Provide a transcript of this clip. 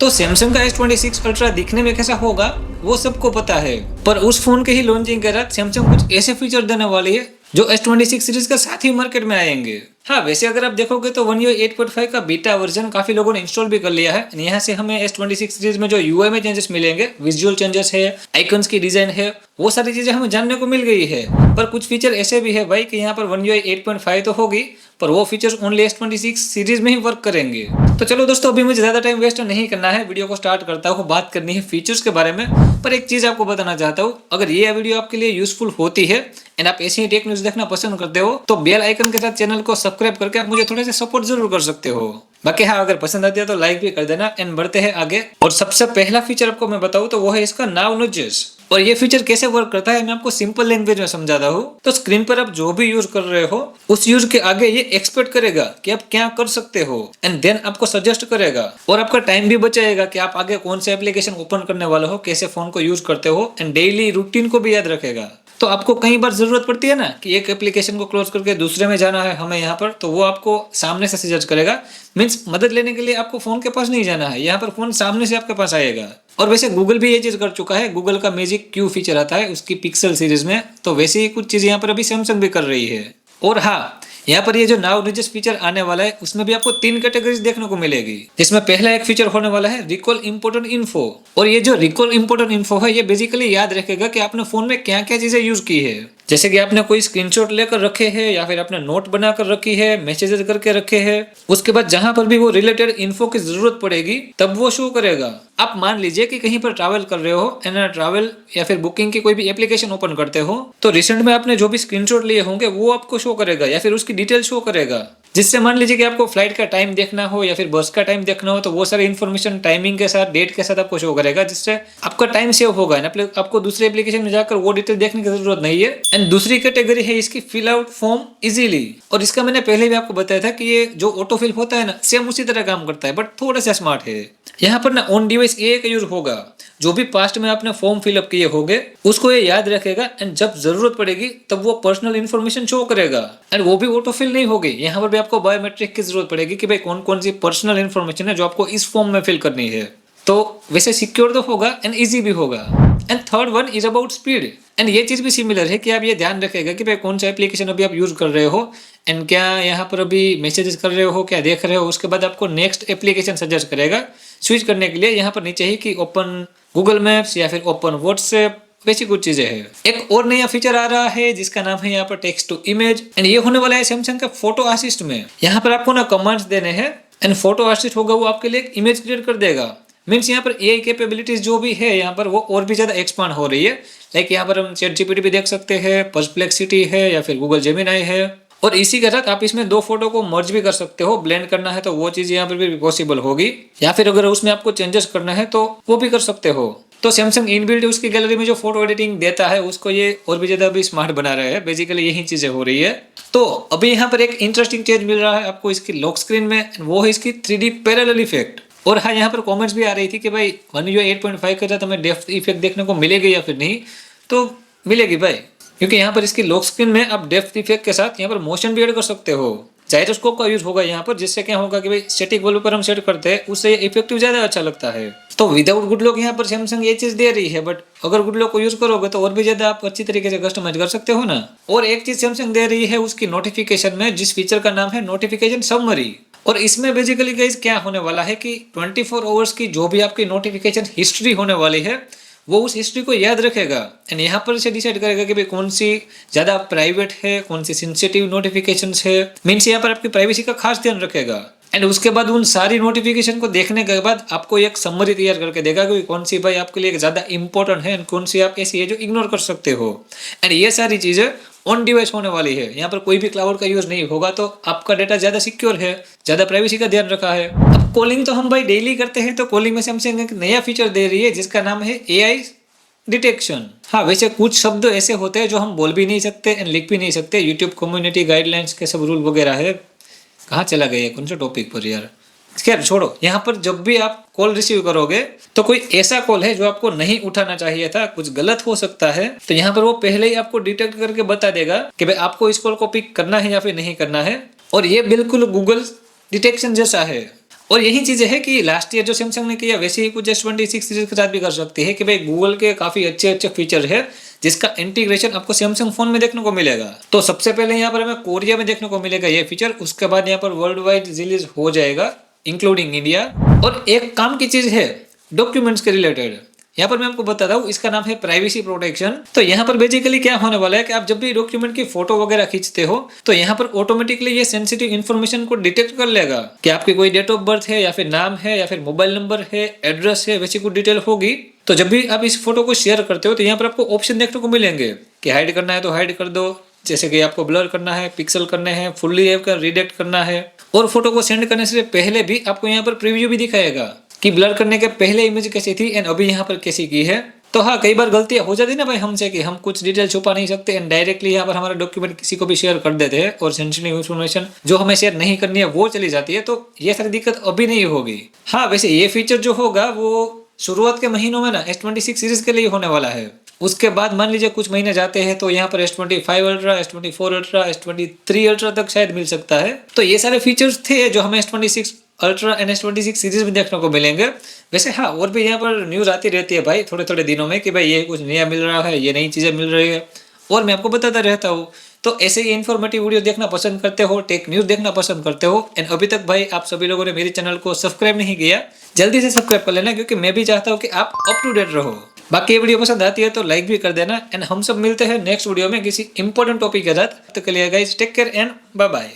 तो सैमसंग का S26 Ultra दिखने में कैसा होगा वो सबको पता है, पर उस फोन के ही लॉन्चिंग के साथ सैमसंग कुछ ऐसे फीचर देने वाली है जो S26 सीरीज के साथ ही मार्केट में आएंगे। हाँ, वैसे अगर आप देखोगे तो One UI 8.5 का बीटा वर्जन काफी लोगों ने इंस्टॉल भी कर लिया है। यहाँ से हमें S26 सीरीज में जो UI में चेंजेस मिलेंगे, विजुअल चेंजेस है, आइकन्स की डिजाइन है, वो सारी चीजें हमें जानने को मिल गई है। पर कुछ फीचर ऐसे भी है भाई कि यहाँ पर One UI 8.5 तो होगी, पर वो फीचर्स ओनली S26 सीरीज में ही वर्क करेंगे। तो चलो दोस्तों, अभी मुझे ज्यादा टाइम वेस्ट नहीं करना है, वीडियो को स्टार्ट करता हूँ। बात करनी है फीचर्स के बारे में, पर एक चीज आपको बताना चाहता हूँ, अगर ये वीडियो आपके लिए यूजफुल होती है एंड आप ऐसी ही टेक न्यूज देखना पसंद करते हो तो बेल आइकन के साथ चैनल को सब्सक्राइब करके आप मुझे थोड़े से सपोर्ट जरूर कर सकते हो। बाकी हाँ, अगर पसंद आती है तो लाइक भी कर देना एंड बढ़ते हैं आगे। और सबसे पहला फीचर आपको मैं बताऊं तो वो है इसका नाउ नोजेस। और ये फीचर कैसे वर्क करता है मैं आपको सिंपल लैंग्वेज में समझाता हूँ। तो स्क्रीन पर आप जो भी यूज कर रहे हो उस यूज के आगे ये एक्सपेक्ट करेगा कि आप क्या कर सकते हो एंड देन आपको सजेस्ट करेगा, और आपका टाइम भी बचाएगा कि आप आगे कौन से एप्लीकेशन ओपन करने वाले हो, कैसे फोन को यूज करते हो एंड डेली रूटीन को भी याद रखेगा। तो आपको कई बार जरूरत पड़ती है ना कि एक एप्लीकेशन को क्लोज करके दूसरे में जाना है हमें यहाँ पर, तो वो आपको सामने से सजेस्ट करेगा। मीन्स मदद लेने के लिए आपको फोन के पास नहीं जाना है, यहाँ पर फोन सामने से आपके पास आएगा। और वैसे गूगल भी ये चीज कर चुका है, गूगल का मैजिक क्यू फीचर आता है उसकी पिक्सल सीरीज में, तो वैसे ही कुछ चीज यहाँ पर अभी सैमसंग भी कर रही है। और हाँ, यहाँ पर ये जो नाउ नोजेस फीचर आने वाला है उसमें भी आपको 3 कैटेगरीज देखने को मिलेगी, जिसमें पहला एक फीचर होने वाला है रिकॉल इंपोर्टेंट इन्फो। और ये जो रिकॉल इंपोर्टेंट इन्फो है ये बेसिकली याद रखेगा कि आपने फोन में क्या क्या चीजें यूज की है, जैसे कि आपने कोई स्क्रीनशॉट लेकर रखे हैं या फिर आपने नोट बनाकर रखी है, मैसेजेस करके रखे हैं। उसके बाद जहां पर भी वो रिलेटेड इन्फो की जरूरत पड़ेगी तब वो शो करेगा। आप मान लीजिए कि कहीं पर ट्रैवल कर रहे हो एंड ट्रैवल या फिर बुकिंग की कोई भी एप्लीकेशन ओपन करते हो तो रिसेंट में आपने जो भी स्क्रीनशॉट लिए होंगे वो आपको शो करेगा या फिर उसकी डिटेल शो करेगा। जिससे मान लीजिए कि आपको फ्लाइट का टाइम देखना हो या फिर बस का टाइम देखना हो तो वो सारी इन्फॉर्मेशन टाइमिंग के साथ, डेट के साथ आपको शो करेगा, जिससे आपका टाइम सेव होगा ना, आपको दूसरे एप्लीकेशन में जाकर वो डिटेल देखने की जरूरत नहीं है। एंड दूसरी कैटेगरी है इसकी फिल आउट फॉर्म इजीली। और इसका मैंने पहले भी आपको बताया था कि ये जो ऑटो फिल होता है ना, सेम उसी तरह काम करता है बट थोड़ा सा स्मार्ट है। यहाँ पर ना ऑन डिवाइस ए का यूज होगा, जो भी पास्ट में आपने फॉर्म फिलअप किए होंगे उसको ये याद रखेगा एंड जब जरूरत पड़ेगी तब वो पर्सनल इन्फॉर्मेशन शो करेगा। एंड वो भी ऑटो फिल नहीं होगी, यहाँ पर भी आपको बायोमेट्रिक की जरूरत पड़ेगी कि भाई कौन कौन सी पर्सनल इन्फॉर्मेशन है जो आपको इस फॉर्म में फिल करनी है। तो वैसे सिक्योर तो होगा एंड इजी भी होगा। And third one is about speed. And ये चीज भी सिमिलर है कि आप ये ध्यान रखेगा कि भाई कौन सा एप्लीकेशन अभी आप यूज कर रहे हो एंड क्या यहाँ पर अभी मैसेजेस कर रहे हो, क्या देख रहे हो। उसके बाद आपको नेक्स्ट एप्लीकेशन सजेस्ट करेगा स्विच करने के लिए। यहाँ पर नीचे ही कि ओपन गूगल मैप्स या फिर ओपन व्हाट्सएप, वैसी कुछ चीजें हैं। एक और नया फीचर आ रहा है जिसका नाम है यहाँ पर टेक्स्ट टू इमेज, एंड ये होने वाला है सैमसंग के फोटो असिस्ट में। यहाँ पर आपको ना कमांड्स देने हैं एंड फोटो असिस्ट होगा, वो आपके लिए एक इमेज क्रिएट कर देगा। मीन्स यहाँ पर एआई कैपेबिलिटीज जो भी है यहाँ पर वो और भी ज्यादा एक्सपांड हो रही है। लाइक यहाँ पर हम चैट जीपीटी भी देख सकते हैं, परप्लेक्सिटी है या फिर गूगल जेमिनाई है। और इसी के साथ आप इसमें 2 फोटो को मर्ज भी कर सकते हो, ब्लेंड करना है तो वो चीज यहाँ पर भी पॉसिबल होगी, या फिर अगर उसमें आपको चेंजेस करना है तो वो भी कर सकते हो। तो सैमसंग इनबिल्ट उसकी गैलरी में जो फोटो एडिटिंग देता है उसको ये और भी ज्यादा अभी स्मार्ट बना रहे हैं। बेसिकली यही चीजें हो रही है। तो अभी यहाँ पर एक इंटरेस्टिंग चीज मिल रहा है आपको इसकी लॉक स्क्रीन में, वो है इसकी 3D पैरेलल इफेक्ट। और हाँ, यहाँ पर कमेंट्स भी आ रही थी कि भाई One UI 8.5 के साथ हमें डेप्थ इफेक्ट देखने को मिलेगी या फिर नहीं, तो मिलेगी भाई, क्योंकि यहाँ पर इसकी लॉक स्क्रीन में आप डेप्थ इफेक्ट के साथ यहाँ पर मोशन भी ऐड कर सकते हो। जाइरोस्कोप का यूज होगा यहाँ पर, जिससे क्या होगा कि भाई स्टैटिक वॉलपेपर हम सेट करते हैं उससे इफेक्टिव ज्यादा अच्छा लगता है। तो विदाउट गुड लॉक यहाँ पर सैमसंग ये चीज दे रही है, बट अगर गुड लॉक को यूज करोगे तो और भी ज्यादा आप अच्छी तरीके से कस्टमाइज कर सकते हो ना। और एक चीज सैमसंग दे रही है उसकी नोटिफिकेशन में, जिस फीचर का नाम है नोटिफिकेशन समरी। और इसमें बेसिकली गाइस क्या होने वाला है कि 24 आवर्स की जो भी आपकी नोटिफिकेशन हिस्ट्री होने वाली है वो उस हिस्ट्री को याद रखेगा एंड यहाँ पर से डिसाइड करेगा कि भाई कौन सी ज्यादा प्राइवेट है, कौन सी सेंसिटिव नोटिफिकेशंस है। मीन्स यहाँ पर आपकी प्राइवेसी का खास ध्यान रखेगा। एंड उसके बाद उन सारी नोटिफिकेशन को देखने के बाद आपको एक समरी तैयार करके देगा कि कौन सी भाई आपके लिए ज्यादा इंपॉर्टेंट है एंड कौन सी आप ऐसी है जो इग्नोर कर सकते हो। एंड ये सारी चीजें ऑन डिवाइस होने वाली है, यहाँ पर कोई भी क्लाउड का यूज नहीं होगा, तो आपका डेटा ज्यादा सिक्योर है, ज्यादा प्राइवेसी का ध्यान रखा है। अब कॉलिंग तो हम भाई डेली करते हैं, तो कॉलिंग में सैमसंग एक नया फीचर दे रही है जिसका नाम है एआई डिटेक्शन। हाँ, वैसे कुछ शब्द ऐसे होते हैं जो हम बोल भी नहीं सकते एंड लिख भी नहीं सकते। यूट्यूब कम्युनिटी गाइडलाइंस के सब रूल वगैरह है। कहाँ चला गया कौन सा टॉपिक पर यार, खैर छोड़ो। यहाँ पर जब भी आप कॉल रिसीव करोगे तो कोई ऐसा कॉल है जो आपको नहीं उठाना चाहिए था, कुछ गलत हो सकता है, तो यहाँ पर वो पहले ही आपको डिटेक्ट करके बता देगा कि भाई आपको इस कॉल को पिक करना है या फिर नहीं करना है। और ये बिल्कुल गूगल डिटेक्शन जैसा है। और यही चीजें है कि लास्ट ईयर जो सैमसंग ने किया वैसे ही कुछ S26 सीरीज के साथ भी कर सकती है कि भाई गूगल के काफी अच्छे अच्छे फीचर है जिसका इंटीग्रेशन आपको सैमसंग फोन में देखने को मिलेगा। तो सबसे पहले यहाँ पर हमें कोरिया में देखने को मिलेगा ये फीचर, उसके बाद यहाँ पर वर्ल्ड वाइड रिलीज हो जाएगा इंक्लूडिंग इंडिया। और एक काम की चीज है डॉक्यूमेंट्स के रिलेटेड, यहाँ पर मैं आपको बताता हूँ, इसका नाम है प्राइवेसी प्रोटेक्शन। तो यहाँ पर बेसिकली क्या होने वाला है कि आप जब भी डॉक्यूमेंट की फोटो वगैरह खींचते हो तो यहाँ पर ऑटोमेटिकली ये सेंसिटिव इन्फॉर्मेशन को डिटेक्ट कर लेगा कि आपकी कोई डेट ऑफ बर्थ है या फिर नाम है या फिर मोबाइल नंबर है, एड्रेस है, वैसी कुछ डिटेल होगी। तो जब भी आप इस फोटो को शेयर करते हो तो यहाँ पर आपको ऑप्शन देखने को मिलेंगे कि हाइड करना है तो हाइड कर दो, जैसे कि आपको ब्लर करना है, पिक्सल करने हैं, फुल्ली रिडेक्ट करना है। और फोटो को सेंड करने से पहले भी आपको यहाँ पर प्रीव्यू भी दिखाएगा कि ब्लर करने के पहले इमेज कैसी थी एंड अभी यहाँ पर कैसी की है। तो हाँ, कई बार गलतियां हो जाती ना भाई हमसे कि हम कुछ डिटेल छुपा नहीं सकते एंड डायरेक्टली यहाँ पर हमारा डॉक्यूमेंट किसी को भी शेयर कर देते हैं और सेंसिटिव इन्फॉर्मेशन जो हमें शेयर नहीं करनी है वो चली जाती है। तो ये सारी दिक्कत अभी नहीं होगी। हाँ, वैसे ये फीचर जो होगा वो शुरुआत के महीनों में ना S26 सीरीज के लिए होने वाला है। उसके बाद मान लीजिए कुछ महीने जाते हैं तो यहाँ पर S25 ultra, S24 ultra, S23 ultra तक शायद मिल सकता है। तो ये सारे फीचर्स थे जो हमें S26 ultra and S26 series में देखने को मिलेंगे। वैसे हाँ, और भी यहाँ पर न्यूज आती रहती है भाई थोड़े थोड़े दिनों में कि भाई ये कुछ नया मिल रहा है, ये नई चीजें मिल रही है और मैं आपको बताता रहता हूँ। तो ऐसे ही इन्फॉर्मेटिव वीडियो देखना पसंद करते हो, टेक न्यूज देखना पसंद करते हो एंड अभी तक भाई आप सभी लोगों ने मेरे चैनल को सब्सक्राइब नहीं किया, जल्दी से सब्सक्राइब कर लेना क्योंकि मैं भी चाहता हूँ कि आप अप टू डेट रहो। बाकी ये वीडियो पसंद आती है तो लाइक भी कर देना एंड हम सब मिलते हैं नेक्स्ट वीडियो में किसी इंपॉर्टेंट टॉपिक के साथ। तो के लिए guys take care and bye bye.